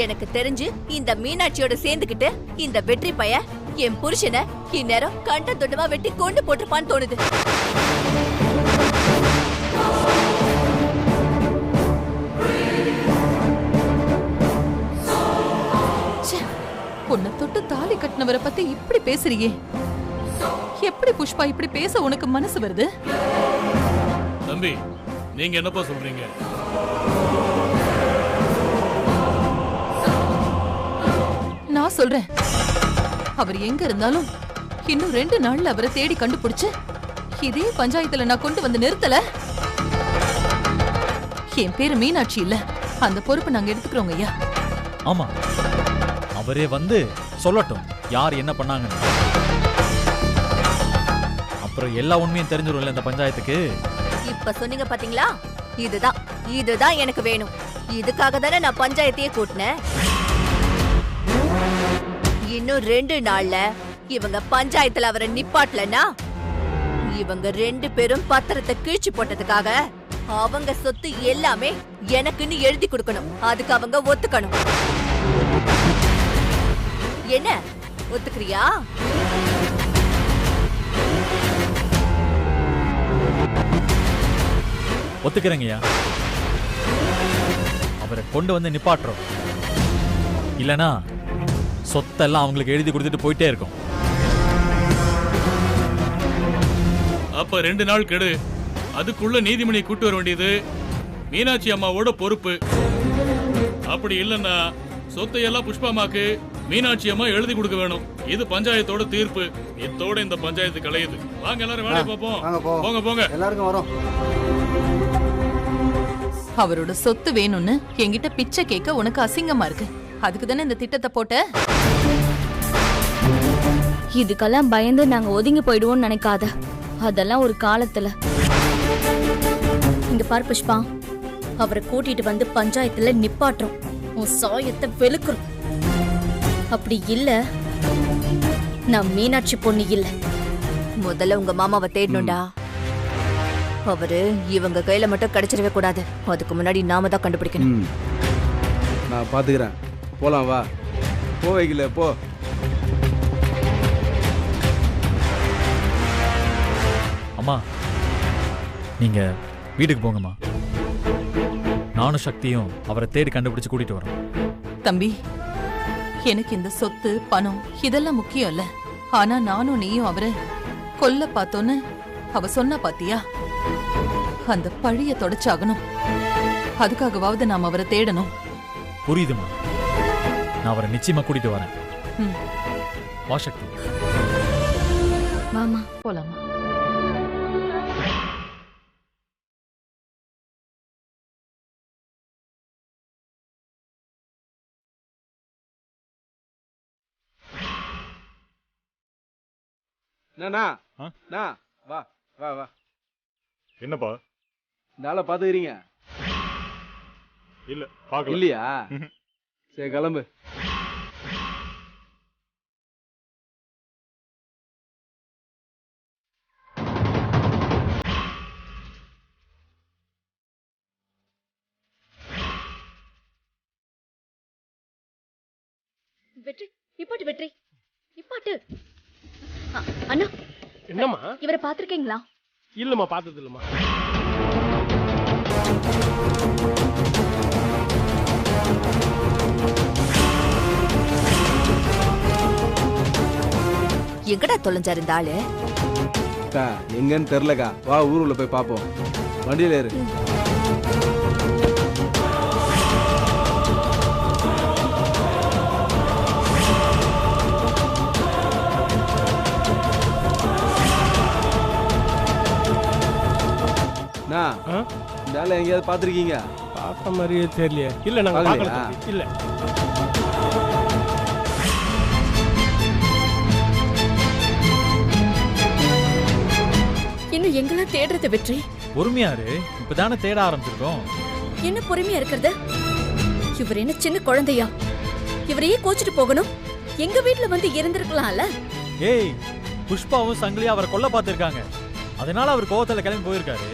எனக்கு தெரிஞ்சு இந்த மீனாட்சியோட சேர்ந்துகிட்டு இந்த வெற்றி பைய என் புருஷனை இந்நேரம் கண்ட தொண்டமா வெட்டி கொண்டு போட்டிருப்பான்னு தோணுது. உன்னை தொட்டு தாலி கட்டினவரை பத்தி இப்படி பேசுறியே, எப்படி புஷ்பா இப்படி பேச உனக்கு மனசு வருது? தம்பி, நீங்க என்னப்பா சொல்றீங்க? நான் சொல்றேன், அவர் எங்க இருந்தாலும் இன்னும் 2 நாள்ல அவரை தேடி கண்டுபிடிச்சு இதே பஞ்சாயத்துல நான் கொண்டு வந்து நிறுத்தல. என் பேரு மீனாட்சி இல்ல, அந்த பொறுப்பை நாங்க எடுத்துக்கிறோங்க ஐயா. ஆமா, அவரே வந்து சொல்லட்டும் யார் என்ன பண்ணாங்க. அப்புறம் எல்லா உண்மையும் தெரிஞ்சிரும்ல இந்த பஞ்சாயத்துக்கு. இப்ப சொன்னீங்க பாத்தீங்களா, இதுதான் எனக்கு வேணும். இதுக்காக தானே நான் பஞ்சாயத்தையே கூட்டினேன். இன்னும் 2 நாள்ல இவங்க பஞ்சாயத்துல அவரை நிப்பாட்டலன்னா இவங்க 2 பேரும் பத்திரத்தை கிழிச்சு போட்டதுக்காக அவங்க சொத்து எல்லாமே எனக்குன்னு எழுதி கொடுக்கணும். அதுக்கு அவங்க ஒத்துக்கணும். என்ன ஒத்துக்கிறியா? ஒத்துக்கிறேங்கய்யா. அவரை கொண்டு வந்து நிப்பாட்டுறோம், இல்லனா சொத்தெல்லாம் அவங்களுக்கு எழுதி கொடுத்துட்டு போயிட்டே இருக்கும். அப்ப 2 நாள் கெடு. அதுக்குள்ள நீதிமணியை கூட்டு வர வேண்டியது மீனாட்சி அம்மாவோட பொறுப்பு. அப்படி இல்லைன்னா சொத்தையெல்லாம் புஷ்பாமாக்கு மீனாட்சி அம்மா எழுதி கொடுக்க வேணும். இது பஞ்சாயத்தோட தீர்ப்பு. இதோட இந்த பஞ்சாயத்து கலையுது. வாங்க எல்லாரும் வேலையை பார்ப்போம். போங்க போங்க, எல்லாருக்கும் வரோம். அவரோட சொத்து வேணும்னு என்கிட்ட பிச்சை கேட்க உனக்கு அசிங்கமா இருக்கு. அதுக்கு தானே இந்த திட்டத்தை போட்ட. இதுக்கெல்லாம் பயந்து நாங்க ஒதுங்கி போயிடுவோம்னு நினைக்காத. அதெல்லாம் ஒரு காலத்துல. இங்க பார் புஷ்பா, அவரை கூட்டிட்டு வந்து பஞ்சாயத்துல நிப்பாட்டுறோம். உன் சாயத்தை வெளுக்குறோம். அப்படி இல்ல, நான் மீனாட்சி பொண்ணு இல்ல. முதல்ல உங்க மாமாவை தேடணும்டா. அவரு இவங்க கையில மட்டும் கிடைச்சிடவே கூடாது. அதுக்கு முன்னாடி நாம தான் கண்டுபிடிக்கணும். நான் பாத்துக்கிறேன். போலாம் வா. போ வைக்கல போ. அம்மா, நீங்க வீட்டுக்கு போங்கம்மா. நானும் சக்தியும் அவரை தேடி கண்டுபிடிச்சு கூட்டிட்டு வரோம். தம்பி, எனக்கு இந்த சொத்து பணம் இதெல்லாம் முக்கியம் இல்ல. ஆனா நானும் நீயும் அவரை கொல்ல பார்த்தோன்னு அவ சொன்னா பாத்தியா? அந்த பழிய தொடச்சாகணும். அதுக்காகவாவது நாம் அவரை தேடணும். புரியுதுமா, நான் அவரை நிச்சயமா கூட்டிட்டு வரேன். வா சக்தி. மாமா போலாமா? வா வா வா. என்னப்பா நாளை பாத்துக்கிறீங்க? இல்ல பாக்கல. இல்லையா? சரி கிளம்பு. வெற்றி, நிப்பாட்டு வெற்றி, நிப்பாட்டு. அண்ணா, என்னம்மா? இவரை பாத்திருக்கீங்களா? இல்லம்மா, பார்த்தது இல்லம்மா. எங்கடா தொலைஞ்சாரு இந்த ஆளு? எங்கன்னு தெரியலக்கா. வா ஊருக்குள்ள போய் பாப்போம். வண்டியில ஏறு. இந்த ஆளை எங்கேயாவது பாத்திருக்கீங்க? பார்த்த மாதிரியே தெரியலையே. இல்ல நாங்க பார்க்கல. இல்ல. இன்னும் எங்கெல்லாம் தேடுறது வெற்றி? பொறுமையாரு, இப்பதானே தேட ஆரம்பிச்சிருக்கோம். என்ன பொறுமையா இருக்கிறது? இவர் என்ன சின்ன குழந்தையா? இவரையே கோச்சிட்டு போகணும்? எங்க வீட்டுல வந்து இருந்திருக்கலாம்ல. ஏய், புஷ்பாவும் சங்கிலியா அவரை கொல்ல பார்த்திருக்காங்க. அதனால அவர் கோவத்துல கிளம்பி போயிருக்காரு.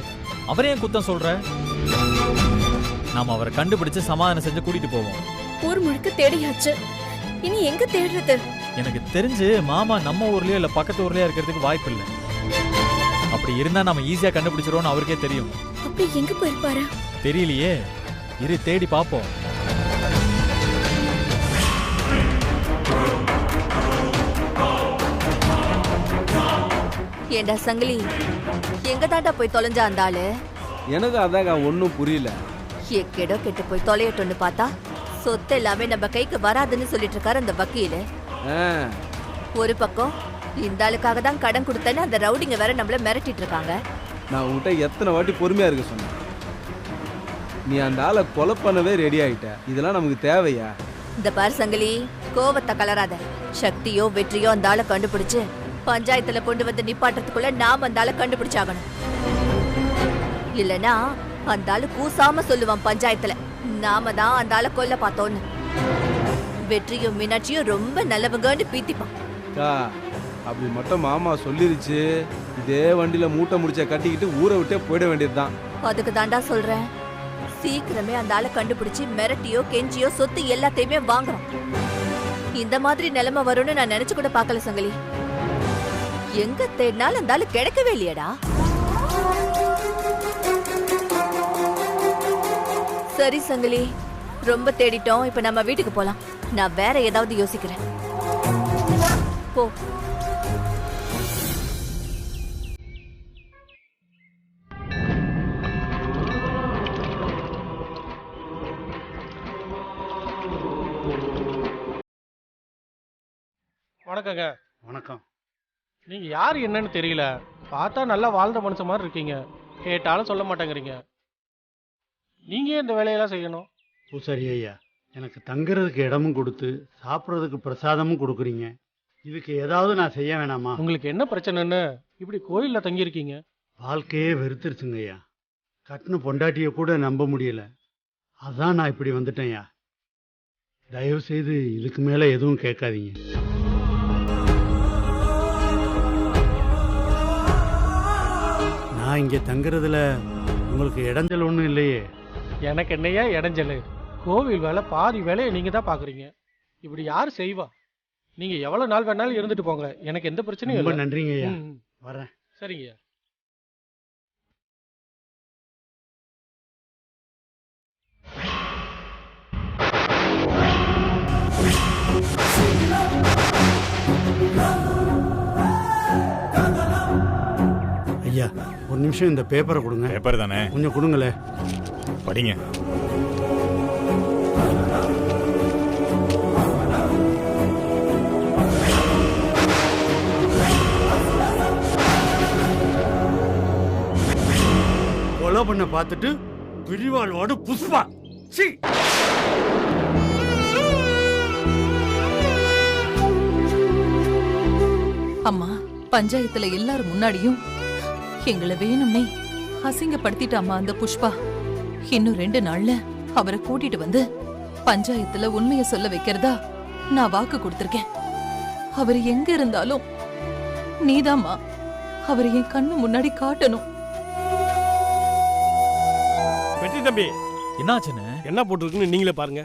அவரே ஏன் குத்தம் சொல்ற? நாம அவரை கண்டுபிடிச்சு சமாதானம் செஞ்சு கூட்டிட்டு போவோம். ஊர் முழுக்க தேடியாச்சு. இனி எங்க தேடுறது? எனக்கு தெரிஞ்சு மாமா நம்ம ஊர்லயோ இல்ல பக்கத்து ஊர்லயோ இருக்கிறதுக்கு வாய்ப்பு இல்லை. அப்படி இருந்தா நம்ம ஈஸியா கண்டுபிடிச்சிருவோம்னு அவருக்கே தெரியும். அப்படி எங்க போயிருப்பாரு? தெரியலையே, இரு தேடி பாப்போம். ஏண்டா சங்கிலி, எங்க தாண்டா போய் தொலைஞ்சா அந்த ஆளு? எனக்கு அதாங்க ஒன்றும் புரியல. எக்கேடோ கெட்டு போய் தொலையட்டும்னு பார்த்தா சொத்து எல்லாமே நம்ம கைக்கு வராதுன்னு சொல்லிட்டு இருக்காரு அந்த வக்கீலு. ஆ, ஒரு பக்கம் இந்த ஆளுக்காக தான் கடன் கொடுத்தேன்னு அந்த ரவுடிங்க வேற நம்மள மிரட்டிட்டு இருக்காங்க. நான் உன்கிட்ட எத்தனை வாட்டி பொறுமையா இருக்க சொன்னேன். நீ அந்த ஆளை கொலை பண்ணவே ரெடி ஆயிட்ட. இதெல்லாம் நமக்கு தேவையா? இந்த பாரு சங்கிலி, கோவத்தை கலராத. சக்தியோ வெற்றியோ அந்த ஆளை கண்டுபிடிச்சு பஞ்சாயத்துல கொண்டு வந்து நிப்பாட்டுறதுக்குள்ள நாம அந்த ஆளை கண்டுபிடிச்சாகணும். இல்லனா அந்த ஆளு கூசாம சொல்லுவான் பஞ்சாயத்துல, நாம தான் அந்த ஆளை கொல்ல பார்த்தோன்னு. வெற்றியும் மீனாட்சியும் ரொம்ப நல்லவங்கன்னு பீத்திப்பான். அக்கா, அப்படி மட்டும் மாமா சொல்லிருச்சு, இதே வண்டியில மூட்டை முடிச்ச கட்டிக்கிட்டு ஊரை விட்டே போயிட வேண்டியதுதான். அதுக்கு தாண்டா சொல்றேன், சீக்கிரமே அந்த ஆளை கண்டுபிடிச்சு மிரட்டியோ கெஞ்சியோ சொத்து எல்லாத்தையுமே வாங்குறோம். இந்த மாதிரி நிலைமை வரும்னு நான் நினைச்சு கூட பார்க்கல சங்கிலி. எங்க தேடினாலும் அந்த ஆளு கிடைக்கவே இல்லையடா. சரி சங்கிலி, ரொம்ப தேடிட்டோம். இப்ப நம்ம வீட்டுக்கு போலாம். நான் வேற ஏதாவது யோசிக்கிறேன். போ. வணக்கங்க. வணக்கம். நீங்க யார் என்னன்னு தெரியல. பார்த்தா நல்லா வாழ்ந்த மனுஷன் மாதிரி இருக்கீங்க. கேட்டாலும் சொல்ல மாட்டேங்கிறீங்க. நீங்க ஏன் இந்த வேலையெல்லாம் செய்யணும்? பூசாரி ஐயா, எனக்கு தங்குறதுக்கு இடமும் கொடுத்து சாப்பிட்றதுக்கு பிரசாதமும் கொடுக்குறீங்க. இதுக்கு ஏதாவது நான் செய்ய வேணாமா? உங்களுக்கு என்ன பிரச்சனைன்னு இப்படி கோயில்ல தங்கியிருக்கீங்க? வாழ்க்கையே வெறுத்துருச்சுங்க ஐயா. கட்டின பொண்டாட்டியை கூட நம்ப முடியல. அதான் நான் இப்படி வந்துட்டேன்யா. தயவு செய்து இதுக்கு மேலே எதுவும் கேட்காதீங்க. நான் இங்கே தங்குறதுல உங்களுக்கு இடைஞ்சல் ஒன்றும் இல்லையே? எனக்கு என்னையா இடைஞ்சல்? கோவில் வேலை பாதி வேலையை நீங்க தான் பாக்குறீங்க. இப்படி யார் செய்வா? நீங்க எவ்வளவு நாள் வேணாலும் இருந்துட்டு போங்க. எனக்கு எந்த பிரச்சனையும் ரொம்ப இல்லை. நன்றிங்க ஐயா. வரேன். சரிங்க. ஐயா, ஒரு நிமிஷம் இந்த பேப்பரை கொடுங்க. பேப்பர் தானே, கொஞ்சம் கொடுங்களே. படிங்க. கொலை பண்ண பார்த்துட்டு பிரிவாளோடு புஷ்பா. சீ! அம்மா, பஞ்சாயத்துல எல்லாரும் முன்னாடியும் எங்களை வேணும்னே அசிங்கப்படுத்திட்டாமா அந்த புஷ்பா. இன்னும் 2 நாள்ல அவரை கூட்டிட்டு வந்து பஞ்சாயத்துல உண்மைய சொல்ல வைக்கிறதா நான் வாக்கு கொடுத்திருக்கேன். அவர் எங்க இருந்தாலும் நீதாம்மா அவரை என் கண்ணு முன்னாடி காட்டணும். வெற்றி தம்பி, என்னாச்சுன்னு? என்ன போட்டிருக்குன்னு நீங்களே பாருங்க.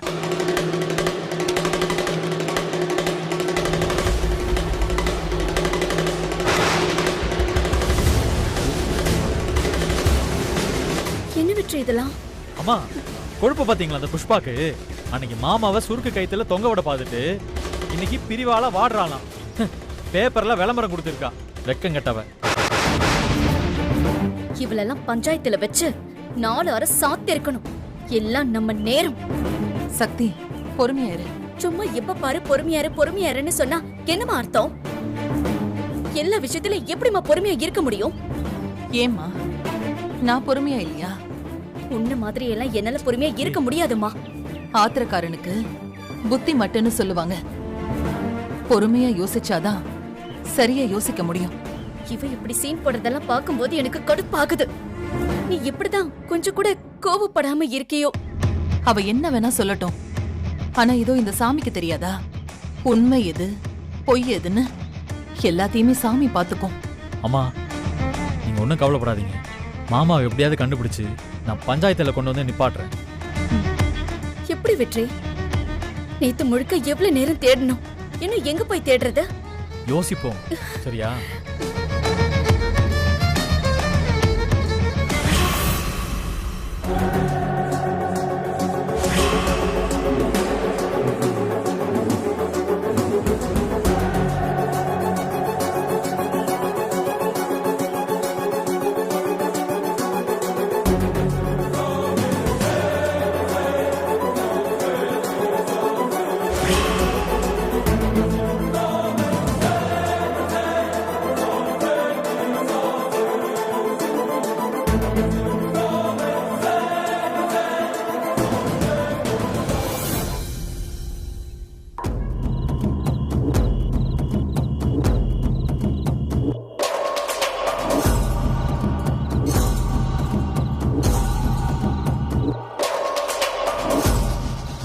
என்ன வெற்றி இதெல்லாம்? அம்மா, கொழுப்பு பாத்தீங்களா அந்த புஷ்பாக்கு? அன்னைக்கு மாமாவை சுருக்கு கைத்துல தொங்க விட பார்த்துட்டு இன்னைக்கு பிரிவால வாடுறாளாம். பேப்பர்ல விளம்பரம் கொடுத்திருக்கா. வெக்கங்கட்டவ. இவளெல்லாம் பஞ்சாயத்துல வச்சு 4 அரை சாத்தி இருக்கணும். எல்லாம் நம்ம நேரம். சக்தி, பொறுமையாயிரு. சும்மா எப்ப பாரு பொறுமையாருன்னு சொன்னா என்னமா அர்த்தம்? எல்லா விஷயத்துல எப்படிமா பொறுமையா இருக்க முடியும்? ஏம்மா, நான் பொறுமையா இல்லையா? உன்ன மாதிரி எல்லாம் என்னால பொறுமையா இருக்க முடியாதுமா. ஆத்திரக்காரனுக்கு புத்தி மட்டுன்னு சொல்லுவாங்க. பொறுமையா யோசிச்சாதான் சரியா யோசிக்க முடியும். இவ இப்படி சீன் போடுறதெல்லாம் பார்க்கும்போது எனக்கு கடுப்பாகுது. நீ எப்படிதான் கொஞ்சம் கூட கோவப்படாம இருக்கியோ? அவ என்ன வேணா சொல்லட்டும். ஆனா இதோ இந்த சாமிக்கு தெரியாதா உண்மை எது பொய் எதுன்னு? எல்லாத்தையுமே சாமி பாத்துக்கும். அம்மா, நீங்க ஒன்றும் கவலைப்படாதீங்க. மாமாவை எப்படியாவது கண்டுபிடிச்சு நான் பஞ்சாயத்துல கொண்டு வந்து நிப்பாட்டுறேன். எப்படி வெற்றி? நேத்து முழுக்க எவ்வளவு நேரம் தேடணும், இன்னும் எங்க போய் தேடுறது? யோசிப்போம், சரியா?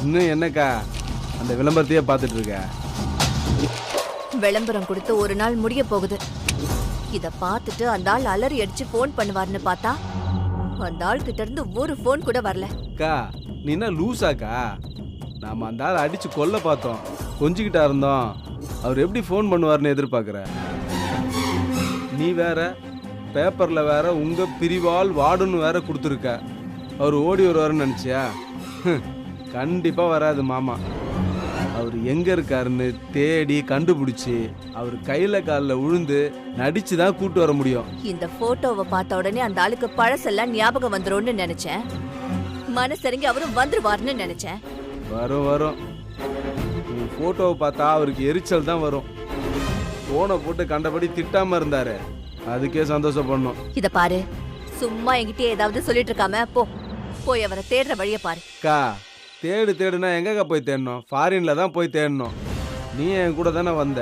இன்னும் என்னக்கா அந்த விளம்பரத்தையே பார்த்துட்டு இருக்க? விளம்பரம் கொடுத்து ஒரு நாள் முடிய போகுது. இத பார்த்துட்டு அந்த ஆள் அலறி அடிச்சு போன் பண்ணுவார்னு பார்த்தா அந்த ஆள் கிட்ட இருந்து ஒரு போன் கூட வரல. அக்கா நீ என்ன லூசாக்கா? நாம அந்த ஆள் அடிச்சு கொல்ல பார்த்தோம், கொஞ்சிக்கிட்டா இருந்தோம். அவர் எப்படி ஃபோன் பண்ணுவார்னு எதிர்பார்க்குற? நீ வேற பேப்பர்ல வேற உங்க பிரிவால் வார்டுன்னு வேற கொடுத்துருக்க. அவர் ஓடி வருவாருன்னு நினைச்சியா? கண்டிப்பா வராது மாமா. அவர் எங்க இருக்காருன்னு தேடி கண்டுபிடிச்சு அவர் கையில காலில் விழுந்து நடிச்சு தான் கூட்டு வர முடியும். இந்த போட்டோவை பார்த்த உடனே அந்த ஆளுக்கு பழசெல்லாம் ஞாபகம் வந்துரும்னு நினைச்சேன். மனசரிங்க அவரும் வந்துருவாருன்னு நினைச்சேன். வரும் வரும். உன் போட்டோவை பார்த்தா அவருக்கு எரிச்சல் தான் வரும். போனை போட்டு கண்டபடி திட்டாம இருந்தாரு, அதுக்கே சந்தோஷப்படணும். இத பாரு, சும்மா என்கிட்ட ஏதாவது சொல்லிட்டு இருக்காம போய் அவரை தேடுற வழிய பாரு. அக்கா தேடுனா எங்கக்கா போய் தேடணும்? ஃபாரின்ல தான் போய் தேடணும். நீ என் கூட தானே வந்த,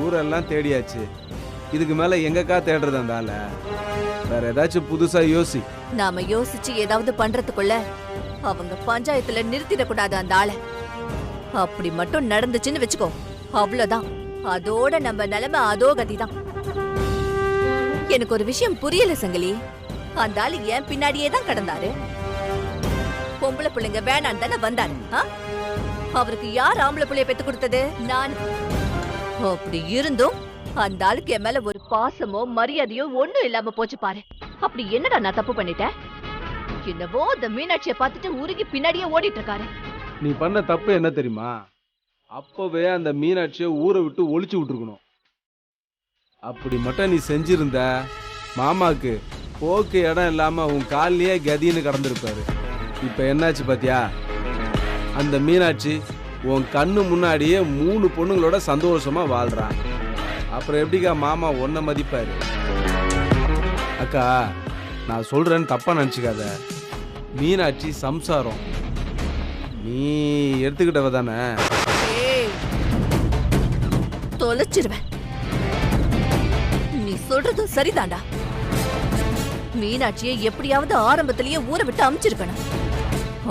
ஊரெல்லாம் தேடியாச்சு. இதுக்கு மேல எங்கக்கா தேடுறது அந்த ஆள? வேற ஏதாச்சும் புதுசா யோசி. நாம யோசிச்சு ஏதாவது பண்றதுக்குள்ள அவங்க பஞ்சாயத்துல நிறுத்திடக்கூடாது அந்த ஆளை. அப்படி மட்டும் நடந்துச்சுன்னு வச்சுக்கோ, அவ்வளவுதான். அதோட நம்ம நிலைமை அதோ கதிதான். எனக்கு ஒரு விஷயம் புரியல சங்கிலி. அந்த ஆளு ஏன் பின்னாடியே தான் கடந்தாரு. பொம்பளை பிள்ளைங்க வேணான்னு தானே வந்தாரு. அவருக்கு யார் ஆம்பளை பிள்ளைய பெத்து கொடுத்தது? நான். அப்படி இருந்தும் அந்த ஆளுக்கு என் மேல ஒரு பாசமோ மரியாதையோ ஒண்ணும் இல்லாம போச்சு பாரு. அப்படி என்னடா நான் தப்பு பண்ணிட்டேன்? என்னவோ இந்த மீனாட்சியை பார்த்துட்டு உருகி பின்னாடியே ஓடிட்டு இருக்காரு. நீ பண்ண தப்பு என்ன தெரியுமா? அப்பவே அந்த மீனாட்சியை ஊரை விட்டு ஒழிச்சு விட்டுருக்கணும். அப்படி மட்டும் நீ செஞ்சிருந்த மாமாக்கு போக்கு இடம் இல்லாம உன் காலிலேயே கதின்னு கடந்திருப்பாரு. இப்ப என்னாச்சு பாத்தியா? அந்த மீனாட்சி உன் கண்ணு முன்னாடியே 3 பொண்ணுங்களோட சந்தோஷமா வாழ்றான். அப்புறம் எப்படிக்கா மாமா ஒன்ன மதிப்பாரு? அக்கா நான் சொல்றேன்னு தப்பா நினைச்சுக்காத. மீனாட்சி சம்சாரம், நீ எடுத்துக்கிட்டவ தானே. தொலைச்சிருவேன். நீ சொல்றதும் சரிதான்டா. மீனாட்சியை எப்படியாவது ஆரம்பத்திலேயே ஊரை விட்டு அமிச்சிருக்கணும்.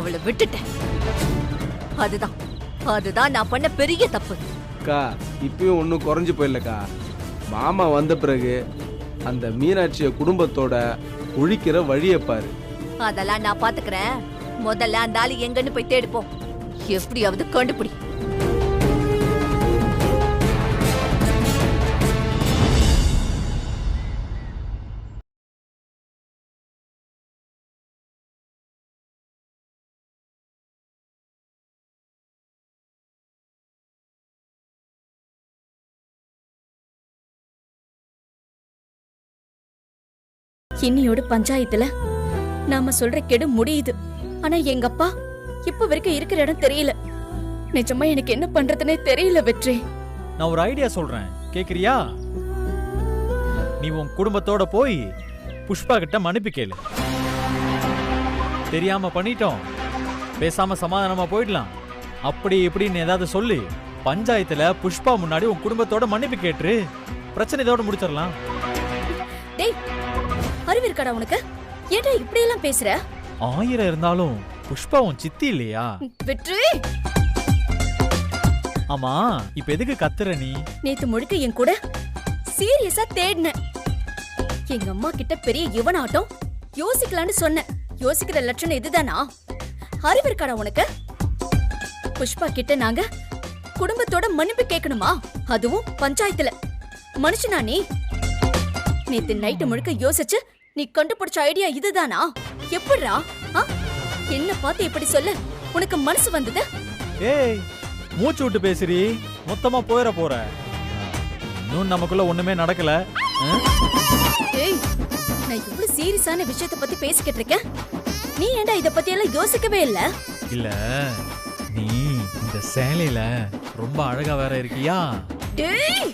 அவளை விட்டுட்டேன். அதுதான் நான் பண்ண பெரிய தப்பு. அக்கா இப்பயும் ஒன்றும் குறைஞ்சு போயிடலக்கா. மாமா வந்த பிறகு அந்த மீனாட்சிய குடும்பத்தோட ஒழிக்கிற வழியை பாரு. அதெல்லாம் நான் பாத்துக்கிறேன். முதல்ல அந்த ஆளு எங்கன்னு போய் தேடிப்போம். எப்படியாவது கண்டுபிடி. இன்னியோட பஞ்சாயத்துல நாம சொல்ற கெடு முடியுது. ஆனா எங்க அப்பா இப்ப வரைக்கும் இருக்கிற இடம் தெரியல. நிஜமா எனக்கு என்ன பண்றதுன்னே தெரியல வெற்றி. நான் ஒரு ஐடியா சொல்றேன், கேக்குறியா? நீ உன் குடும்பத்தோட போய் புஷ்பா கிட்ட மன்னிப்பு கேளு. தெரியாம பண்ணிட்டோம், பேசாம சமாதானமா போயிடலாம். அப்படி இப்படின்னு ஏதாவது சொல்லி பஞ்சாயத்துல புஷ்பா முன்னாடி உன் குடும்பத்தோட மன்னிப்பு கேட்டு பிரச்சனை இதோட முடிச்சிடலாம். டேய், அறிவு இருக்காடா உனக்கு? ஏன்டா இப்படி எல்லாம் பேசுற? 1000 இருந்தாலும் புஷ்பா உன் சித்தி இல்லையா? வெற்றி, ஆமா இப்ப எதுக்கு கத்துற நீ? நேத்து முழுக்க என் கூட சீரியஸா தேடின. எங்க அம்மா கிட்ட பெரிய இவனாட்டம் யோசிக்கலான்னு சொன்ன. யோசிக்கிற லட்சணம் இதுதானா? அறிவு இருக்காடா உனக்கு? புஷ்பா கிட்ட நாங்க குடும்பத்தோட மன்னிப்பு கேட்கணுமா? அதுவும் பஞ்சாயத்துல. மனுஷனா நீ? நேத்து நைட்டு முழுக்க யோசிச்சு நீ கண்டுபிடிச்ச ஐடியா இதுதானா? எப்படிரா என்ன பார்த்து இப்படி சொல்ல உனக்கு மனசு வந்தது? ஏய், மூச்சு விட்டு பேசுறீ, மொத்தமா போயிட போற. இன்னும் நமக்குள்ள ஒண்ணுமே நடக்கல. ஏய், நான் இவ்வளவு சீரியஸான விஷயத்தை பத்தி பேசிக்கிட்டு இருக்கேன். நீ ஏன்டா இத பத்தி எல்லாம் யோசிக்கவே இல்ல? இல்ல, நீ இந்த சேலையில ரொம்ப அழகா வேற இருக்கியா? டேய்,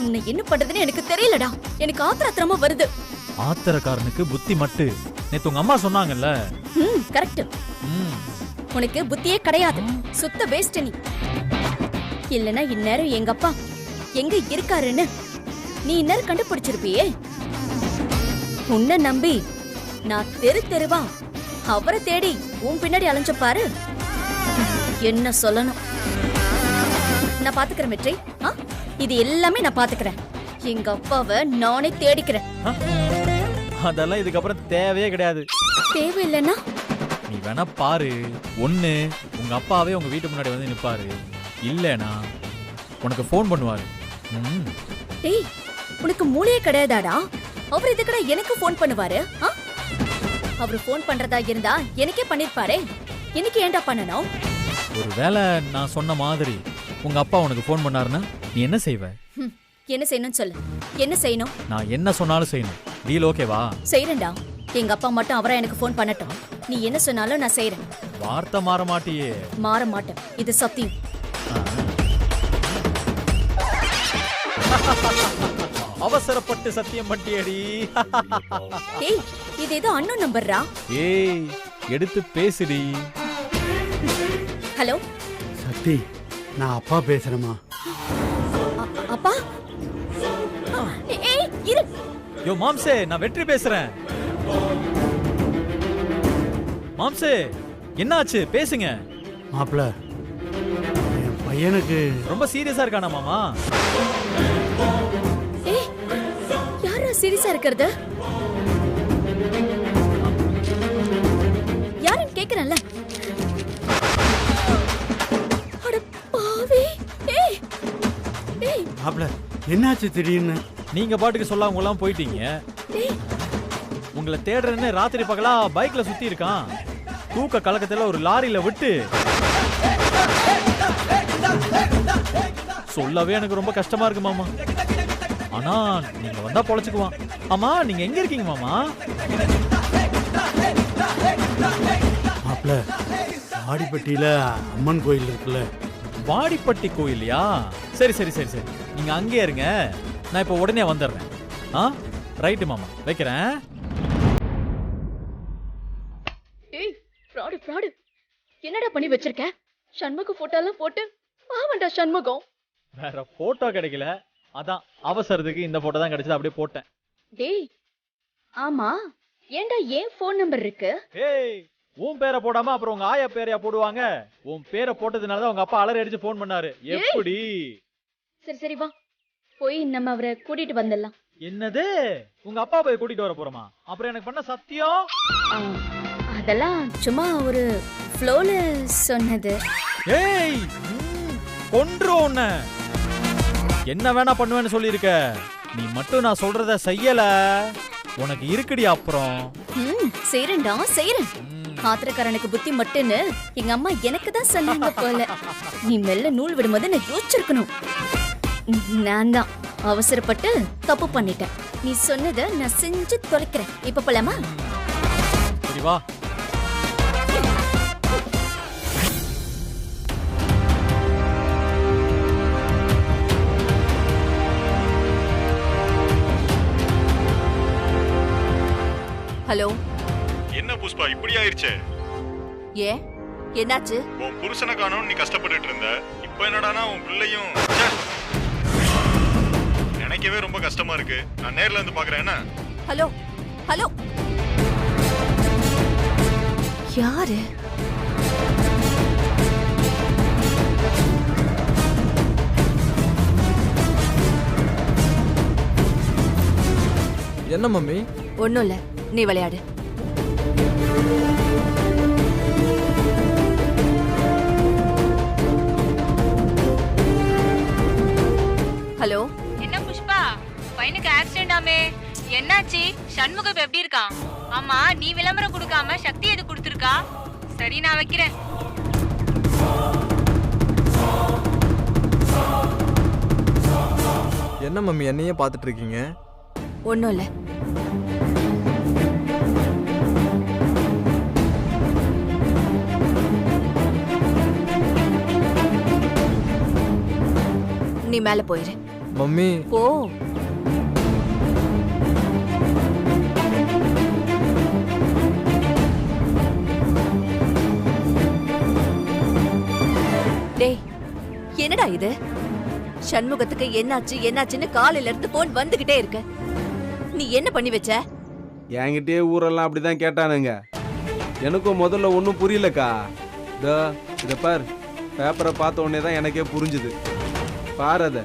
உன்னை என்ன பண்றதுன்னு எனக்கு தெரியலடா. எனக்கு ஆத்திரமா வருது. ஆத்திரக்காரனுக்கு புத்தி மட்டு. நேத்து உங்க அம்மா சொன்னாங்கல்ல. கரெக்ட். உனக்கு புத்தியே கிடையாது. சுத்த வேஸ்ட் நீ. இல்லனா இந்நேரம் எங்க அப்பா எங்க இருக்காருன்னு நீ இந்நேரம் கண்டுபிடிச்சிருப்பியே. உன்னை நம்பி நான் தெருவா அவரை தேடி உன் பின்னாடி அலைஞ்ச பாரு. என்ன சொல்லணும்? நான் பாத்துக்கிறேன் வெற்றி. இது எல்லாமே நான் பாத்துக்கிறேன். எங்க அப்பாவை நானே தேடிக்கிறேன். அதெல்லாம் இதுக்கப்புறம் தேவையே கிடையாது. தேவையில்லைன்னா நீ வேணா பாரு. ஒண்ணு உங்க அப்பாவே உங்க வீட்டு முன்னாடி வந்து நிப்பாரு. இல்லனா உனக்கு போன் பண்ணுவாரு. டேய், உனக்கு மூளையே கிடையாதாடா? அவர் இதுக்கட எனக்கு போன் பண்ணுவாரு? அவரு போன் பண்றதா இருந்தா எனக்கே பண்ணிருப்பாரே. எனக்கு ஏன்டா பண்ணணும்? ஒருவேளை நான் சொன்ன மாதிரி உங்க அப்பா உனக்கு போன் பண்ணாருன்னா நீ என்ன செய்வ? என்ன செய்யணும்னு சொல்லு. என்ன செய்யணும்? நான் என்ன சொன்னாலும் செய்யணும். டீல் ஓகேவா? செய்யறேன்டா. எங்க அப்பா மட்டும் அவரா எனக்கு போன் பண்ணட்டும். நீ என்ன சொன்னாலும் நான் செய்யறேன். வார்த்தை மாற மாட்டியே. மாற மாட்டேன், இது சத்தியம். அவசரப்பட்டு சத்தியம் பண்ணியடி. ஏய், இது ஏதோ அண்ணன் நம்பர்ரா. ஏய், எடுத்து பேசுடி. ஹலோ சக்தி, நான் அப்பா பேசுறேமா. அப்பா? ஏய், இரு. யோ மாம்சே, நான் வெற்றி பேசுறேன். மாம்சே, என்னாச்சு? பேசுங்க. மாப்ள, என் பையனுக்கு ரொம்ப சீரியஸா இருக்கானா மாமா? ஏய், யாரா சீரியஸா இருக்கிறது? யாருன்னு கேக்குறேன்ல. அட பாவி. ஏய் ஏய், மாப்ள, என்னாச்சு திடீர்னு? நீங்க பாட்டுக்கு சொல்லாம எல்லாம் போயிட்டீங்க. உங்களை தேடுறேன்னு ராத்திரி பகலா பைக்ல சுத்தி இருக்கான். தூக்க கலக்கத்துல ஒரு லாரியில விட்டு சொல்லவே எனக்கு ரொம்ப கஷ்டமா இருக்கு மாமா. ஆனா நீங்க வந்தா பொழைச்சுக்குவான். ஆமா, நீங்க எங்க இருக்கீங்க மாமா? மாப்ள, வாடிப்பட்டியில அம்மன் கோயில் இருக்குல்ல. வாடிப்பட்டி கோயிலையா? சரி சரி சரி சரி, நீங்க அங்கே இருங்க. நான் இப்ப உடனே வந்துடுறேன். ரைட்டு மாமா, வைக்கிறேன். ஏய், ஃப்ராடு ஃப்ராடு. என்னடா பண்ணி வச்சிருக்க? சண்முக போட்டோ எல்லாம் போட்டு பாவண்டா சண்முகம். வேற போட்டோ கிடைக்கல, அதான் அவசரத்துக்கு இந்த போட்டோ தான் கிடைச்சது, அப்படியே போட்டேன். டேய், ஆமா, ஏன்டா ஏன் ஃபோன் நம்பர் இருக்கு? ஏய், உன் பேரை போடாம அப்புறம் உங்க ஆயா பேரையா போடுவாங்க? உன் பேரை போட்டதுனாலதான் உங்க அப்பா அலறி அடிச்சு போன் பண்ணாரு. எப்படி? சரி சரி, வா போய் நம்ம அவரை கூட்டிட்டு வந்துடலாம். என்னது? உங்க அப்பா போய் கூட்டிட்டு வர போறோமா? அப்புறம் எனக்கு பண்ண சத்தியம்? அதெல்லாம் சும்மா ஒரு ஃப்ளோல சொன்னது. ஏய், கொன்றும் உன்னை. என்ன வேணா பண்ணுவேன்னு சொல்லியிருக்க. நீ மட்டும் நான் சொல்றத செய்யல, உனக்கு இருக்குடி அப்புறம். செய்றேன்டா, செய்றேன். ஆத்திரக்காரனுக்கு புத்தி மட்டுன்னு எங்க அம்மா எனக்கு தான் சொன்னாங்க போல. நீ மெல்ல நூல் விடும்போது நான் யோசிச்சிருக்கணும். நான் தான் அவசரப்பட்டு தப்பு பண்ணிட்டேன். நீ சொன்னதை நான் செஞ்சு தொலைக்கிறேன். இப்ப போலாமா? சரி வா. ஹலோ. என்ன புஷ்பா இப்படி ஆயிருச்சே? ஏன், என்னாச்சு? உன் புருஷனை காணோம் நீ கஷ்டப்பட்டுட்டு இருந்த. இப்ப என்னடானா உன் பிள்ளையும். நினைக்கவே ரொம்ப கஷ்டமா இருக்கு. நான் நேர்ல வந்து பாக்குறேன். என்ன? Hello hello. யாரு? என்ன மம்மி? ஒண்ணும் இல்ல, நீ விளையாடு. என்னாச்சு? சண்முகம் எப்படி இருக்கான்? ஆமா, நீ விளம்பரம் கொடுக்காம சக்தி எது கொடுத்துருக்கா? சரி, நான் வைக்கிறேன். என்ன மம்மி என்னையே பார்த்துட்டு இருக்கீங்க? ஒண்ணும் இல்ல. நீ மேல போயிரு. மம்மி போ. டேய், என்னடா இது? சண்முகத்துக்கு என்னாச்சுன்னு காலையில இருந்து போன் வந்துகிட்டே இருக்கு. நீ என்ன பண்ணி வச்ச? என்கிட்டயே ஊரெல்லாம் அப்படிதான் கேட்டானுங்க. எனக்கும் முதல்ல ஒன்றும் புரியலக்கா. இத பார், பேப்பரை பார்த்த உடனே தான் எனக்கே புரிஞ்சுது. பாரு அதை.